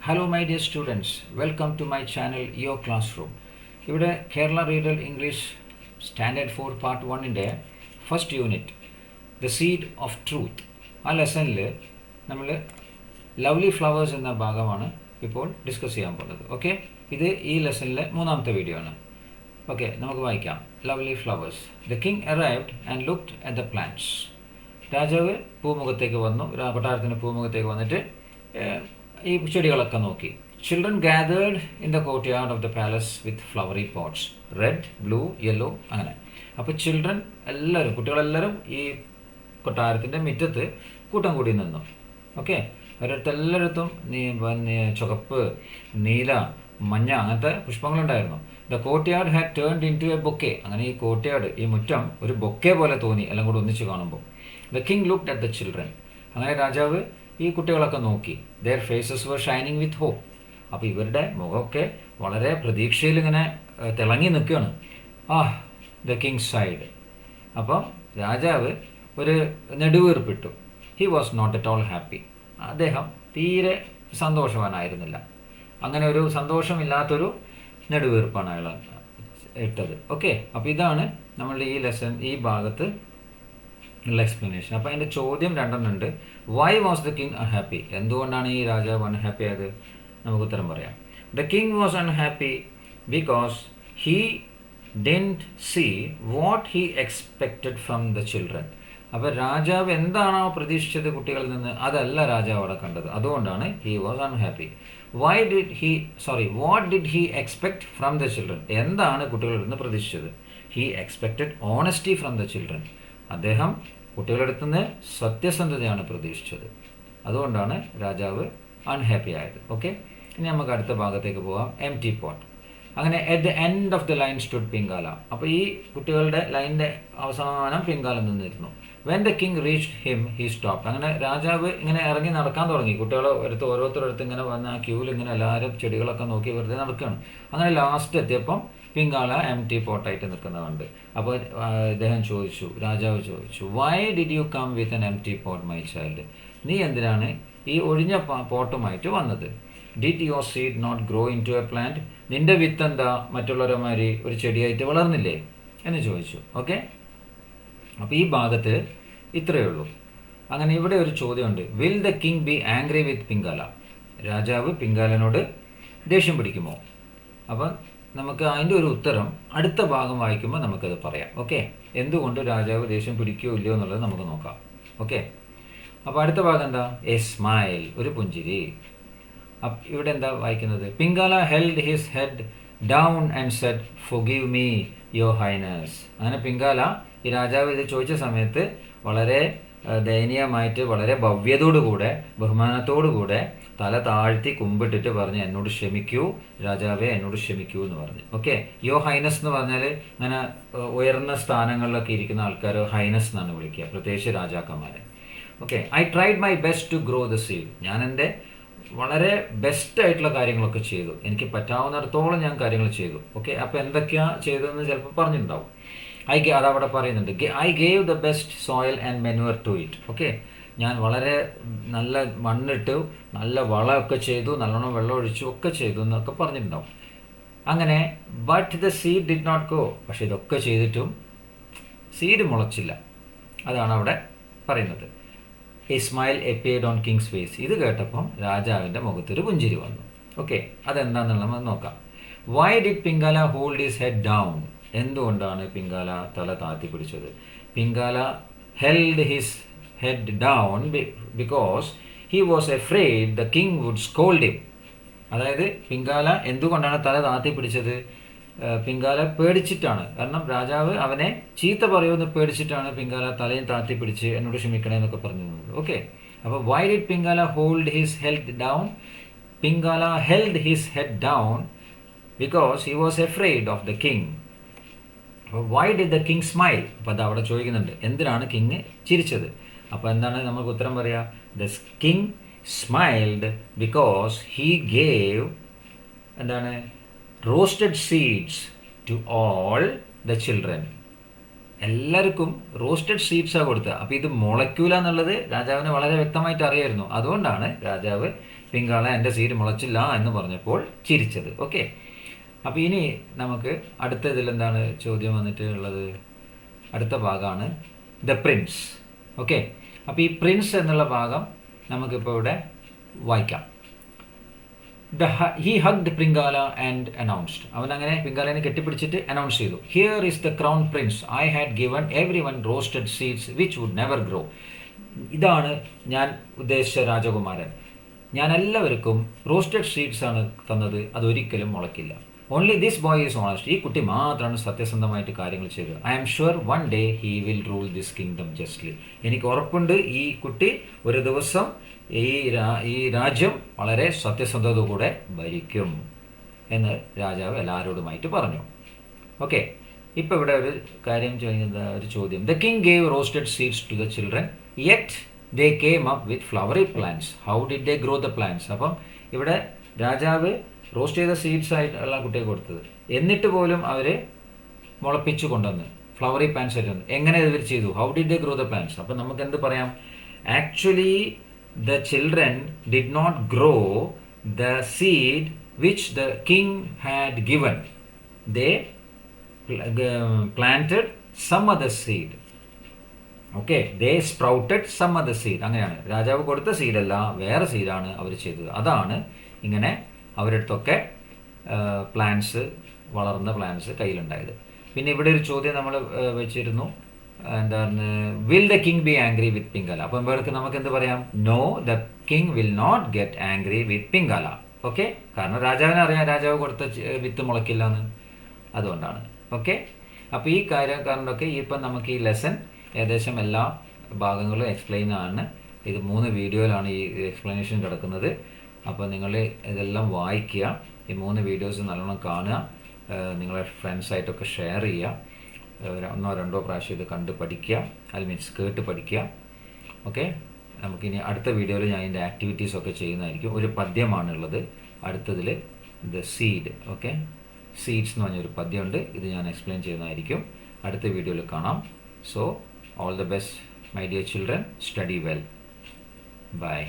Hello my dear students, welcome to my channel Your Classroom. ഇവിടെ Kerala reader English standard 4 part 1ൻ്റെ first unit the seed of truth ആ ലെസണിൽ നമ്മൾ lovely flowers എന്ന ഭാഗമാണ് ഇപ്പോൾ ഡിസ്കസ് ചെയ്യാൻ പോകുന്നത്. ഓക്കെ, ഇത് ഈ ലെസണിലെ മൂന്നാമത്തെ വീഡിയോ ആണ്. ഓക്കെ, നമുക്ക് വായിക്കാം. Lovely flowers. The king arrived and looked at the plants. രാജാവ് പൂമുഖത്തേക്ക് വന്നു, കൊട്ടാരത്തിൻ്റെ പൂമുഖത്തേക്ക് വന്നിട്ട് ഈ ചെടികളൊക്കെ നോക്കി. Children gathered in the courtyard of the palace with flowery pots, red, blue, yellow, അങ്ങനെ. അപ്പോൾ ചിൽഡ്രൻ എല്ലാവരും, കുട്ടികളെല്ലാവരും ഈ കൊട്ടാരത്തിൻ്റെ മുറ്റത്ത് കൂട്ടം കൂടി നിന്നു. ഓക്കെ, അവരടുത്തെല്ലായിടത്തും ചുവപ്പ്, നീല, മഞ്ഞ അങ്ങനത്തെ പുഷ്പങ്ങളുണ്ടായിരുന്നു. The courtyard had turned into a bouquet. അങ്ങനെ ഈ കോർട്ട്യാർഡ്, ഈ മുറ്റം ഒരു ബൊക്കെ പോലെ തോന്നി എല്ലാം കൂടി ഒന്നിച്ച് കാണുമ്പോൾ. The king looked at the children. അങ്ങനെ രാജാവ് ഈ കുട്ടികളൊക്കെ നോക്കി. Their faces were shining with hope. അപ്പോൾ ഇവരുടെ മുഖമൊക്കെ വളരെ പ്രതീക്ഷയിൽ ഇങ്ങനെ തിളങ്ങി നിൽക്കുകയാണ്. The king sighed. അപ്പോൾ രാജാവ് ഒരു നെടുവീർപ്പിട്ടു. He was not at all happy. അദ്ദേഹം തീരെ സന്തോഷവാനായിരുന്നില്ല. അങ്ങനെ ഒരു സന്തോഷമില്ലാത്തൊരു നെടുവീർപ്പാണ് അയാൾ ഇട്ടത്. ഓക്കെ, അപ്പോൾ ഇതാണ് നമ്മളുടെ ഈ ലെസൺ, ഈ ഭാഗത്ത് ഉള്ള എക്സ്പ്ലനേഷൻ. അപ്പോൾ അതിൻ്റെ ചോദ്യം രണ്ടെണ്ണമുണ്ട്. Why was the king unhappy? എന്തുകൊണ്ടാണ് ഈ രാജാവ് അൺഹാപ്പി ആയത്? നമുക്ക് ഉത്തരം പറയാം. The king was unhappy because he didn't see what he expected from the children. അപ്പോൾ രാജാവ് എന്താണോ പ്രതീക്ഷിച്ചത് കുട്ടികളിൽ നിന്ന്, അതല്ല രാജാവ് അവിടെ കണ്ടത്. അതുകൊണ്ടാണ് he was unhappy. What did he expect from the children? എന്താണ് കുട്ടികളിൽ നിന്ന് പ്രതീക്ഷിച്ചത്? He expected honesty from the children. അദ്ദേഹം കുട്ടികളുടെ അടുത്ത് നിന്ന് സത്യസന്ധതയാണ് പ്രതീക്ഷിച്ചത്. അതുകൊണ്ടാണ് രാജാവ് അൺഹാപ്പി ആയത്. ഓക്കെ, ഇനി നമുക്ക് അടുത്ത ഭാഗത്തേക്ക് പോകാം. Empty pot. അങ്ങനെ at the end of the line stood Pingala. അപ്പോൾ ഈ കുട്ടികളുടെ ലൈനിൻ്റെ അവസാനം പിങ്കാല നിന്നിരുന്നു. When the king reached him he stopped. അങ്ങനെ രാജാവ് ഇങ്ങനെ ഇറങ്ങി നടക്കാൻ തുടങ്ങി. കുട്ടികളെ അടുത്ത് ഓരോരുത്തരടുത്ത് ഇങ്ങനെ വന്ന് ആ ക്യൂവിൽ ഇങ്ങനെ എല്ലാവരും ചെടികളൊക്കെ നോക്കി വെറുതെ നടക്കുകയാണ്. അങ്ങനെ ലാസ്റ്റ് എത്തിയപ്പം പിങ്കാല എം ടി പോട്ടായിട്ട് നിൽക്കുന്നതുണ്ട്. അപ്പോൾ രാജാവ് ചോദിച്ചു, why did you come with an empty pot my child? നീ എന്തിനാണ് ഈ ഒഴിഞ്ഞ പോട്ടുമായിട്ട് വന്നത്? Did your seed not grow into a plant? നിന്റെ വിത്ത് എന്താ മറ്റുള്ളവരമാതിരി ഒരു ചെടിയായിട്ട് വളർന്നില്ലേ എന്ന് ചോദിച്ചു. ഓക്കെ, അപ്പോൾ ഈ ഭാഗത്ത് ഇത്രയേ ഉള്ളൂ. അങ്ങനെ ഇവിടെ ഒരു ചോദ്യമുണ്ട്. Will the king be angry with Pingala? രാജാവ് പിങ്കാലനോട് ദേഷ്യം പിടിക്കുമോ? അപ്പം നമുക്ക് അതിൻ്റെ ഒരു ഉത്തരം അടുത്ത ഭാഗം വായിക്കുമ്പോൾ നമുക്കത് പറയാം. ഓക്കെ, എന്തുകൊണ്ട് രാജാവ് ദേഷ്യം പിടിക്കുകയോ ഇല്ലയോ എന്നുള്ളത് നമുക്ക് നോക്കാം. ഓക്കെ, അപ്പോൾ അടുത്ത ഭാഗം എന്താ? എ സ്മൈൽ, ഒരു പുഞ്ചിരി. ഇവിടെ എന്താ വായിക്കുന്നത്? Pingala held his head down and said forgive me your highness. അങ്ങനെ പിങ്കാല ഈ രാജാവ് ഇത് ചോദിച്ച സമയത്ത് വളരെ ദയനീയമായിട്ട്, വളരെ ഭവ്യതയോടുകൂടെ, ബഹുമാനത്തോടുകൂടെ തല താഴ്ത്തി കുമ്പിട്ടിട്ട് പറഞ്ഞു, എന്നോട് ക്ഷമിക്കൂ രാജാവേ, എന്നോട് ക്ഷമിക്കൂ എന്ന് പറഞ്ഞു. ഓക്കെ, യോ ഹൈനസ് എന്ന് പറഞ്ഞാൽ അങ്ങനെ ഉയർന്ന സ്ഥാനങ്ങളിലൊക്കെ ഇരിക്കുന്ന ആൾക്കാർ ഹൈനസ് എന്നാണ് വിളിക്കുക, പ്രത്യേകിച്ച് രാജാക്കന്മാരെ. Okay, I tried my best to grow the seed. ഞാൻ എൻ്റെ വളരെ ബെസ്റ്റായിട്ടുള്ള കാര്യങ്ങളൊക്കെ ചെയ്തു. എനിക്ക് പറ്റാവുന്നിടത്തോളം ഞാൻ കാര്യങ്ങൾ ചെയ്തു. ഓക്കെ, അപ്പോൾ എന്തൊക്കെയാണ് ചെയ്തതെന്ന് ചിലപ്പോൾ പറഞ്ഞിട്ടുണ്ടാവും. അതവിടെ പറയുന്നുണ്ട്. I gave the best soil and manure to it. Okay, ഞാൻ വളരെ നല്ല മണ്ണിട്ട് നല്ല വളമൊക്കെ ചെയ്തു, നല്ലോണം വെള്ളം ഒഴിച്ചു ഒക്കെ ചെയ്തു എന്നൊക്കെ പറഞ്ഞിട്ടുണ്ടാവും. അങ്ങനെ but the seed did not go. പക്ഷെ ഇതൊക്കെ ചെയ്തിട്ടും സീഡ് മുളച്ചില്ല. അതാണ് അവിടെ പറയുന്നത്. A smile appeared on king's face. ഇത് കേട്ടപ്പം രാജാവിൻ്റെ മുഖത്തൊരു പുഞ്ചിരി വന്നു. ഓക്കെ, അതെന്താണെന്നുള്ള നമുക്ക് നോക്കാം. Why did Pingala hold his head down? എന്തുകൊണ്ടാണ് പിങ്കാല തല താത്തി പിടിച്ചത്? Pingala held his head down because he was afraid the king would scold him. അതായത് പിങ്കാല എന്തുകൊണ്ടാണ് തല താത്തി പിടിച്ചത്? പിങ്കാല പേടിച്ചിട്ടാണ്. കാരണം രാജാവ് അവനെ ചീത്ത പറയുമെന്ന് പേടിച്ചിട്ടാണ് പിങ്കാല തലയും താത്തി പിടിച്ച് എന്നോട് ക്ഷമിക്കണേ എന്നൊക്കെ പറഞ്ഞിരുന്നത്. ഓക്കെ, അപ്പോൾ why did Pingala hold his head down? Pingala held his head down because he was afraid of the king. അപ്പോൾ why did the king smile? അപ്പോൾ അത് അവിടെ ചോദിക്കുന്നുണ്ട്, എന്തിനാണ് കിങ് ചിരിച്ചത്? അപ്പോൾ എന്താണ് നമുക്ക് ഉത്തരം പറയുക? The king smiled because he gave എന്താണ് roasted seeds to all the children. എല്ലാവർക്കും റോസ്റ്റഡ് സീഡ്സാണ് കൊടുത്തത്. അപ്പോൾ ഇത് മുളയ്ക്കൂല എന്നുള്ളത് രാജാവിന് വളരെ വ്യക്തമായിട്ട് അറിയായിരുന്നു. അതുകൊണ്ടാണ് രാജാവ് പിങ്കാള എൻ്റെ സീഡ് മുളച്ചില്ല എന്ന് പറഞ്ഞപ്പോൾ ചിരിച്ചത്. ഓക്കെ, അപ്പോൾ ഇനി നമുക്ക് അടുത്ത ഇതിലെന്താണ് ചോദ്യം വന്നിട്ടുള്ളത്? അടുത്ത ഭാഗമാണ് ദ പ്രിൻസ്. ഓക്കെ, അപ്പോൾ ഈ പ്രിൻസ് എന്നുള്ള ഭാഗം നമുക്കിപ്പോൾ ഇവിടെ വായിക്കാം. He hugged Pingala and announced. അവൻ അങ്ങനെ പിങ്കാലനെ കെട്ടിപ്പിടിച്ചിട്ട് അനൗൺസ് ചെയ്തു, here is the crown prince, I had given every one roasted seeds which would never grow. ഇതാണ് ഞാൻ ഉദ്ദേശിച്ച രാജകുമാരൻ. ഞാൻ എല്ലാവർക്കും റോസ്റ്റഡ് സീഡ്സ് ആണ് തന്നത്, അതൊരിക്കലും മുളയ്ക്കില്ല. Only this boy is honest. ഈ കുട്ടി മാത്രമാണ് സത്യസന്ധമായിട്ട് കാര്യങ്ങൾ ചെയ്തത്. I am sure one day he will rule this kingdom justly. എനിക്ക് ഉറപ്പുണ്ട് ഈ കുട്ടി ഒരു ദിവസം ഈ രാജ്യം വളരെ സത്യസന്ധതയോടെ ഭരിക്കും എന്ന് രാജാവ് എല്ലാവരോടുമായിട്ട് പറഞ്ഞു. ഓക്കെ, ഇപ്പോൾ ഇവിടെ ഒരു കാര്യം ചെയ്യുന്നത്, ഒരു ചോദ്യം. The king gave roasted seeds to the children yet they came up with flowery plants, how did they grow the plants. അപ്പം ഇവിടെ രാജാവ് റോസ്റ്റ് ചെയ്ത സീഡ്സ് ആയിട്ടുള്ള കുട്ടിയെ കൊടുത്തത്, എന്നിട്ട് പോലും അവർ മുളപ്പിച്ചു കൊണ്ടുവന്ന് ഫ്ലവറി പ്ലാന്റ്സ് ആയിട്ട് വന്നു. എങ്ങനെ ഇവർ ചെയ്തു? How did they grow the plants. അപ്പം നമുക്ക് എന്ത് പറയാം? Actually the children did not grow the seed which the king had given. They planted some other seed. Okay, they sprouted some other seed. അങ്ങനെയാണ് രാജാവ് കൊടുത്ത സീഡല്ല, വേറെ സീഡാണ് അവർ ചെയ്തത്. അതാണ് ഇങ്ങനെ അവരുടെ അടുത്തൊക്കെ പ്ലാന്റ്സ്, വളർന്ന പ്ലാന്റ്സ് കയ്യിലുണ്ടായത്. പിന്നെ ഇവിടെ ഒരു ചോദ്യം നമ്മൾ വെച്ചിരുന്നു, എന്താണ്, will the king be angry with Pingala. അപ്പം ഇവർക്ക് നമുക്ക് എന്ത് പറയാം? No, the king will not get angry with Pingala. Okay, കാരണം രാജാവിനെ അറിയാം രാജാവ് കൊടുത്ത വിത്ത് മുളയ്ക്കില്ല എന്ന്, അതുകൊണ്ടാണ്. ഓക്കെ, അപ്പോൾ ഈ കാരണമൊക്കെ ഇപ്പം നമുക്ക് ഈ ലെസൺ ഏകദേശം എല്ലാ ഭാഗങ്ങളും എക്സ്പ്ലെയിൻ ആണ്. ഇത് 3 വീഡിയോയിലാണ് ഈ എക്സ്പ്ലനേഷൻ കിടക്കുന്നത്. അപ്പോൾ നിങ്ങൾ ഇതെല്ലാം വായിക്കുക, ഈ 3 വീഡിയോസ് നല്ലോണം കാണുക, നിങ്ങളെ ഫ്രണ്ട്സായിട്ടൊക്കെ ഷെയർ ചെയ്യുക, 1-2 പ്രാവശ്യം ഇത് കണ്ട് പഠിക്കുക, അത് മീൻസ് കേട്ട് പഠിക്കുക. ഓക്കെ, നമുക്കിനി അടുത്ത വീഡിയോയിൽ ഞാൻ ഇതിൻ്റെ ആക്ടിവിറ്റീസൊക്കെ ചെയ്യുന്നതായിരിക്കും. ഒരു പദ്യമാണുള്ളത് അടുത്തതിൽ, ദ സീഡ്. ഓക്കെ, സീഡ്സ് എന്ന് പറഞ്ഞൊരു പദ്യമുണ്ട്, ഇത് ഞാൻ എക്സ്പ്ലെയിൻ ചെയ്യുന്നതായിരിക്കും. അടുത്ത വീഡിയോയിൽ കാണാം. So all the best my dear children, study well, by.